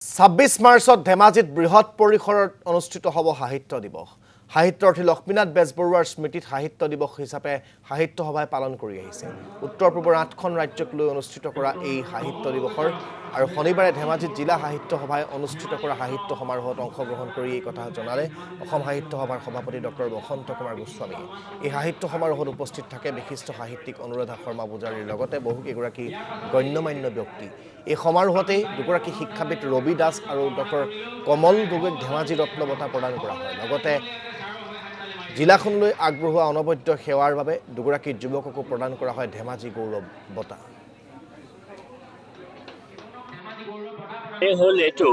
26 মাৰ্চত ধেমাজিত বৃহৎ পৰিসৰত অনুষ্ঠিত হ'ব সাহিত্য দিৱস। সাহিত্যাৰ্থী লক্ষ্মীনাথ বেজবৰুৱাৰ স্মৃতিত সাহিত্য দিৱস হিচাপে সাহিত্য সভাই পালন কৰি আহিছে। উত্তৰ পূবৰ 8খন ৰাজ্যক লৈ অনুষ্ঠিত কৰা এই সাহিত্য দিৱসৰ আৰু শনিবাৰে ধেমাজিত জিলা সাহিত্য সভাই অনুষ্ঠিত কৰা সাহিত্য সমাৰোহত অংশগ্ৰহণ কৰি এই কথা জনালে অসম সাহিত্য সভাৰ সভাপতি ডক্টৰ বসন্ত কুমাৰ গোস্বামীয়ে। এই সাহিত্য সমাৰোহত উপস্থিত থাকে বিশিষ্ট সাহিত্যিক অনুৰাধা শৰ্মা পূজাৰীৰ লগতে বহুকেইগৰাকী গণ্যমান্য ব্যক্তি। এই সমাৰোহতে দুগৰাকী শিক্ষাবিদ ৰবি দাস আৰু ডক্টৰ কমল গগৈক ধেমাজি ৰত্ন বঁটা প্ৰদান কৰা হয়। লগতে জিলাখনলৈ আগবঢ়োৱা অনবদ্য সেৱাৰ বাবে দুগৰাকী যুৱককো প্ৰদান কৰা হয় ধেমাজি গৌৰৱ বঁটা। হ'ল এইটো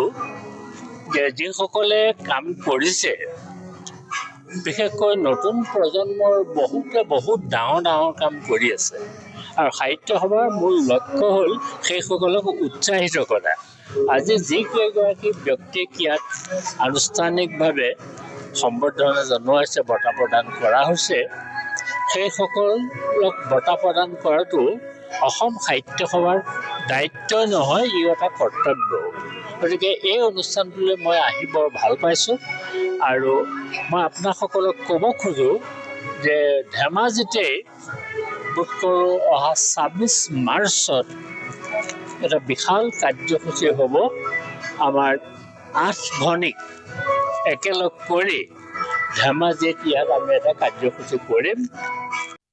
যে যিসকলে কাম কৰিছে, বিশেষকৈ নতুন প্ৰজন্মৰ বহুত ডাঙৰ কাম কৰি আছে আৰু সাহিত্য সভাৰ মূল লক্ষ্য হ'ল সেইসকলক উৎসাহিত কৰা। আজি যিকেইগৰাকী ব্যক্তিক ইয়াত আনুষ্ঠানিকভাৱে সম্বৰ্ধনা জনোৱা হৈছে, বঁটা প্ৰদান কৰা হৈছে, সেইসকলক বঁটা প্ৰদান কৰাটো অসম সাহিত্য সভাৰ দায়িত্ব নহয়, ই এটা কৰ্তব্য। গতিকে এই অনুষ্ঠানটোলৈ মই আহি বৰ ভাল পাইছোঁ আৰু মই আপোনাসকলক ক'ব খোজোঁ যে ধেমাজিতেই বোধ কৰোঁ অহা 26 মাৰ্চত এটা বিশাল কাৰ্যসূচী হ'ব। আমাৰ 8 ভনীক একেলগ কৰি ধেমাজিত ইয়াত আমি এটা কাৰ্যসূচী কৰিম।